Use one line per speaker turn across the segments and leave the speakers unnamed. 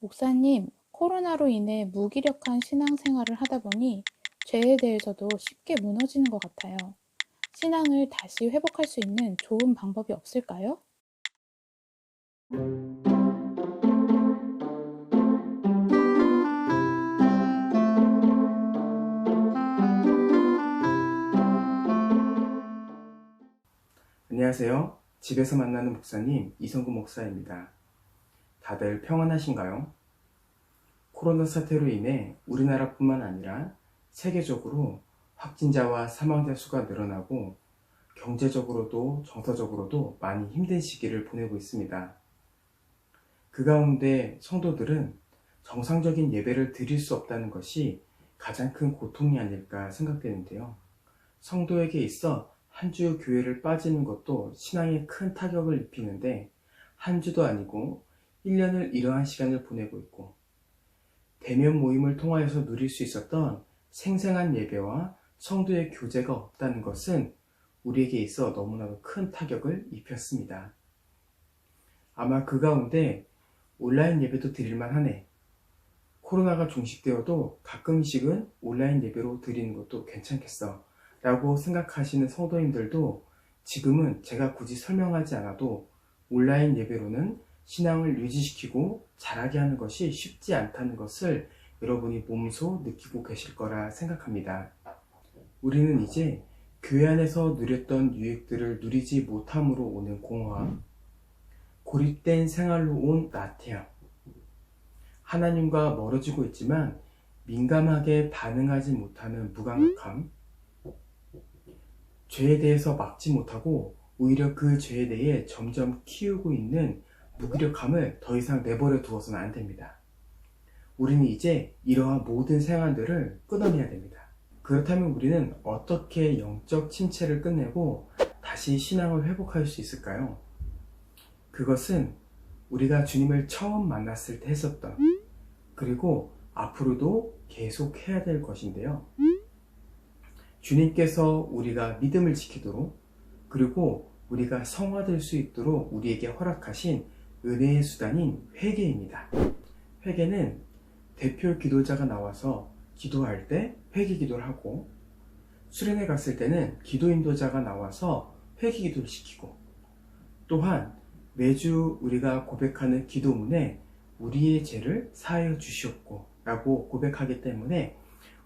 목사님, 코로나로 인해 무기력한 신앙생활을 하다 보니 죄에 대해서도 쉽게 무너지는 것 같아요. 신앙을 다시 회복할 수 있는 좋은 방법이 없을까요?
안녕하세요. 집에서 만나는 목사님 이성구 목사입니다. 다들 평안하신가요? 코로나 사태로 인해 우리나라뿐만 아니라 세계적으로 확진자와 사망자 수가 늘어나고 경제적으로도 정서적으로도 많이 힘든 시기를 보내고 있습니다. 그 가운데 성도들은 정상적인 예배를 드릴 수 없다는 것이 가장 큰 고통이 아닐까 생각되는데요. 성도에게 있어 한 주 교회를 빠지는 것도 신앙에 큰 타격을 입히는데 한 주도 아니고 1년을 이러한 시간을 보내고 있고 대면 모임을 통하여서 누릴 수 있었던 생생한 예배와 성도의 교제가 없다는 것은 우리에게 있어 너무나도 큰 타격을 입혔습니다. 아마 그 가운데 온라인 예배도 드릴만 하네. 코로나가 종식되어도 가끔씩은 온라인 예배로 드리는 것도 괜찮겠어 라고 생각하시는 성도님들도 지금은 제가 굳이 설명하지 않아도 온라인 예배로는 신앙을 유지시키고 자라게 하는 것이 쉽지 않다는 것을 여러분이 몸소 느끼고 계실 거라 생각합니다. 우리는 이제 교회 안에서 누렸던 유익들을 누리지 못함으로 오는 공허함, 고립된 생활로 온 나태함, 하나님과 멀어지고 있지만 민감하게 반응하지 못하는 무감각함, 죄에 대해서 막지 못하고 오히려 그 죄에 대해 점점 키우고 있는 무기력함을 더 이상 내버려 두어서는 안 됩니다. 우리는 이제 이러한 모든 생활들을 끊어내야 됩니다. 그렇다면 우리는 어떻게 영적 침체를 끝내고 다시 신앙을 회복할 수 있을까요? 그것은 우리가 주님을 처음 만났을 때 했었던, 그리고 앞으로도 계속 해야 될 것인데요. 주님께서 우리가 믿음을 지키도록, 그리고 우리가 성화될 수 있도록 우리에게 허락하신 은혜의 수단인 회개입니다. 회개는 대표 기도자가 나와서 기도할 때 회개 기도를 하고, 수련회 갔을 때는 기도 인도자가 나와서 회개 기도를 시키고, 또한 매주 우리가 고백하는 기도문에 우리의 죄를 사하여 주시옵고 라고 고백하기 때문에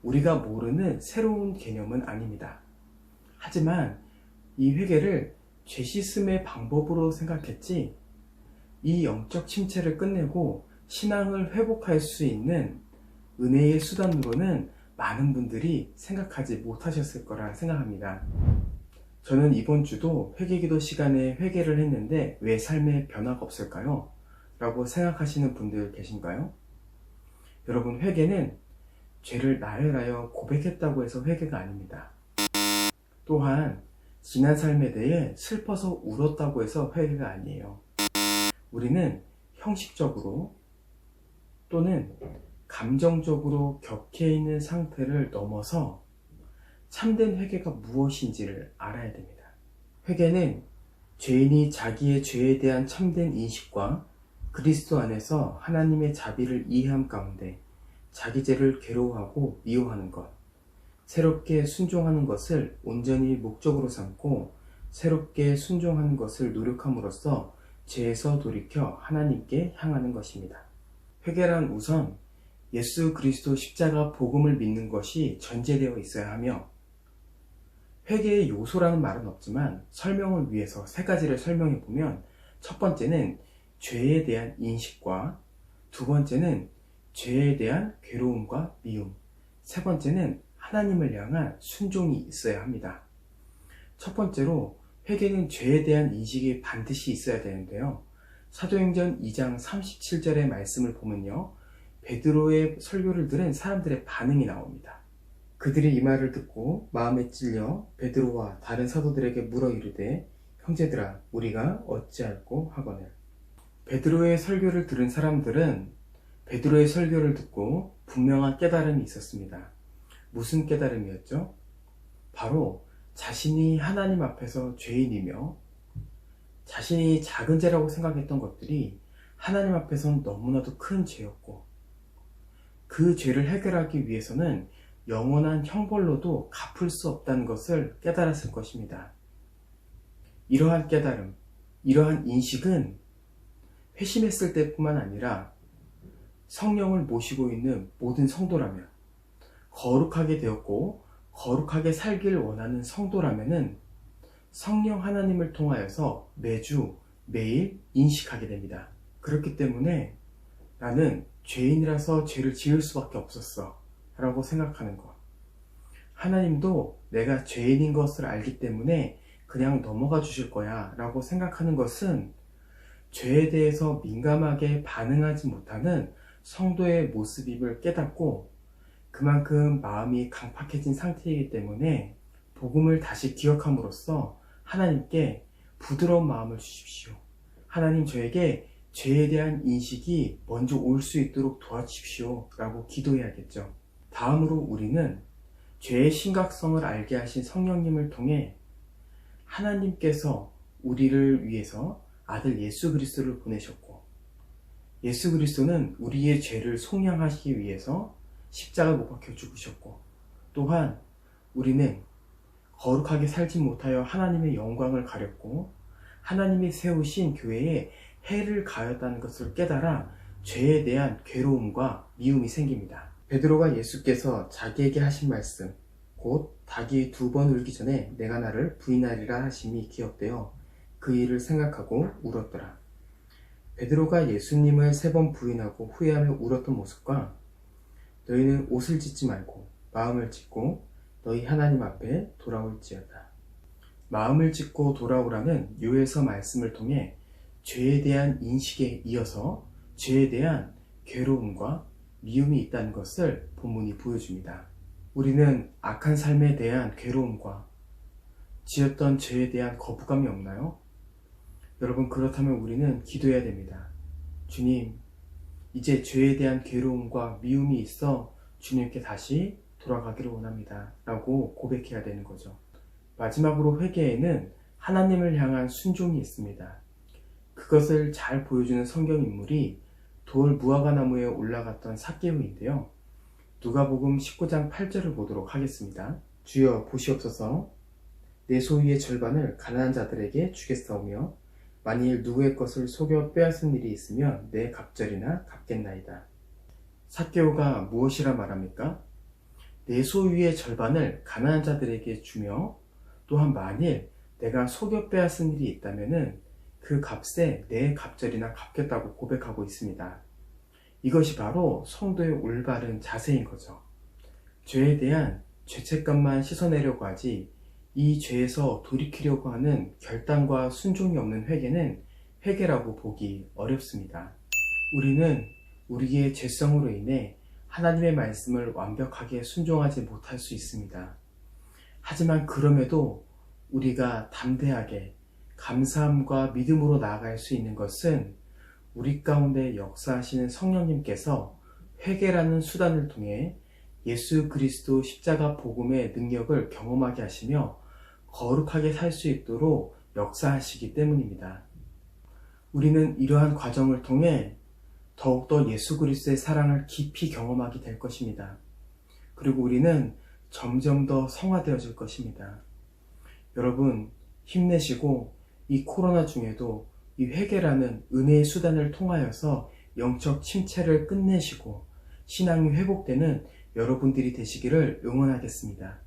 우리가 모르는 새로운 개념은 아닙니다. 하지만 이 회개를 죄 씻음의 방법으로 생각했지, 이 영적 침체를 끝내고 신앙을 회복할 수 있는 은혜의 수단으로는 많은 분들이 생각하지 못하셨을 거라 생각합니다. 저는 이번 주도 회개기도 시간에 회개를 했는데 왜 삶에 변화가 없을까요? 라고 생각하시는 분들 계신가요? 여러분, 회개는 죄를 나열하여 고백했다고 해서 회개가 아닙니다. 또한 지난 삶에 대해 슬퍼서 울었다고 해서 회개가 아니에요. 우리는 형식적으로 또는 감정적으로 격해 있는 상태를 넘어서 참된 회개가 무엇인지를 알아야 됩니다. 회개는 죄인이 자기의 죄에 대한 참된 인식과 그리스도 안에서 하나님의 자비를 이해함 가운데 자기 죄를 괴로워하고 미워하는 것, 새롭게 순종하는 것을 온전히 목적으로 삼고 새롭게 순종하는 것을 노력함으로써 죄에서 돌이켜 하나님께 향하는 것입니다. 회개란 우선 예수 그리스도 십자가 복음을 믿는 것이 전제되어 있어야 하며, 회개의 요소라는 말은 없지만 설명을 위해서 세 가지를 설명해 보면, 첫 번째는 죄에 대한 인식과, 두 번째는 죄에 대한 괴로움과 미움, 세 번째는 하나님을 향한 순종이 있어야 합니다. 첫 번째로 회개는 죄에 대한 인식이 반드시 있어야 되는데요. 사도행전 2장 37절의 말씀을 보면요, 베드로의 설교를 들은 사람들의 반응이 나옵니다. 그들이 이 말을 듣고 마음에 찔려 베드로와 다른 사도들에게 물어 이르되, 형제들아, 우리가 어찌할꼬 하거늘. 베드로의 설교를 들은 사람들은 베드로의 설교를 듣고 분명한 깨달음이 있었습니다. 무슨 깨달음이었죠? 바로 자신이 하나님 앞에서 죄인이며 자신이 작은 죄라고 생각했던 것들이 하나님 앞에선 너무나도 큰 죄였고, 그 죄를 해결하기 위해서는 영원한 형벌로도 갚을 수 없다는 것을 깨달았을 것입니다. 이러한 깨달음, 이러한 인식은 회심했을 때뿐만 아니라 성령을 모시고 있는 모든 성도라면, 거룩하게 되었고 거룩하게 살길 원하는 성도라면은 성령 하나님을 통하여서 매주 매일 인식하게 됩니다. 그렇기 때문에 나는 죄인이라서 죄를 지을 수밖에 없었어 라고 생각하는 것, 하나님도 내가 죄인인 것을 알기 때문에 그냥 넘어가 주실 거야 라고 생각하는 것은 죄에 대해서 민감하게 반응하지 못하는 성도의 모습임을 깨닫고 그만큼 마음이 강팍해진 상태이기 때문에 복음을 다시 기억함으로써 하나님께 부드러운 마음을 주십시오. 하나님, 저에게 죄에 대한 인식이 먼저 올 수 있도록 도와주십시오 라고 기도해야겠죠. 다음으로 우리는 죄의 심각성을 알게 하신 성령님을 통해 하나님께서 우리를 위해서 아들 예수 그리스도를 보내셨고, 예수 그리스도는 우리의 죄를 속량하시기 위해서 십자가에 못 박혀 죽으셨고, 또한 우리는 거룩하게 살지 못하여 하나님의 영광을 가렸고 하나님이 세우신 교회에 해를 가했다는 것을 깨달아 죄에 대한 괴로움과 미움이 생깁니다. 베드로가 예수께서 자기에게 하신 말씀, 곧 닭이 2번 울기 전에 내가 나를 부인하리라 하심이 기억되어 그 일을 생각하고 울었더라. 베드로가 예수님을 3번 부인하고 후회하며 울었던 모습과 너희는 옷을 찢지 말고 마음을 찢고 너희 하나님 앞에 돌아올지어다. 마음을 찢고 돌아오라는 요에서 말씀을 통해 죄에 대한 인식에 이어서 죄에 대한 괴로움과 미움이 있다는 것을 본문이 보여줍니다. 우리는 악한 삶에 대한 괴로움과 지었던 죄에 대한 거부감이 없나요? 여러분, 그렇다면 우리는 기도해야 됩니다. 주님, 이제 죄에 대한 괴로움과 미움이 있어 주님께 다시 돌아가기를 원합니다 라고 고백해야 되는 거죠. 마지막으로 회개에는 하나님을 향한 순종이 있습니다. 그것을 잘 보여주는 성경 인물이 돌 무화과 나무에 올라갔던 삭개오인데요. 누가복음 19장 8절을 보도록 하겠습니다. 주여 보시옵소서, 내 소유의 절반을 가난한 자들에게 주겠사오며 만일 누구의 것을 속여 빼앗은 일이 있으면 내 갑절이나 갚겠나이다. 삭개오가 무엇이라 말합니까? 내 소유의 절반을 가난한 자들에게 주며 또한 만일 내가 속여 빼앗은 일이 있다면 그 값에 내 갑절이나 갚겠다고 고백하고 있습니다. 이것이 바로 성도의 올바른 자세인 거죠. 죄에 대한 죄책감만 씻어내려고 하지 이 죄에서 돌이키려고 하는 결단과 순종이 없는 회개는 회개라고 보기 어렵습니다. 우리는 우리의 죄성으로 인해 하나님의 말씀을 완벽하게 순종하지 못할 수 있습니다. 하지만 그럼에도 우리가 담대하게 감사함과 믿음으로 나아갈 수 있는 것은 우리 가운데 역사하시는 성령님께서 회개라는 수단을 통해 예수 그리스도 십자가 복음의 능력을 경험하게 하시며 거룩하게 살 수 있도록 역사하시기 때문입니다. 우리는 이러한 과정을 통해 더욱더 예수 그리스도의 사랑을 깊이 경험하게 될 것입니다. 그리고 우리는 점점 더 성화되어질 것입니다. 여러분, 힘내시고 이 코로나 중에도 이 회개라는 은혜의 수단을 통하여서 영적 침체를 끝내시고 신앙이 회복되는 여러분들이 되시기를 응원하겠습니다.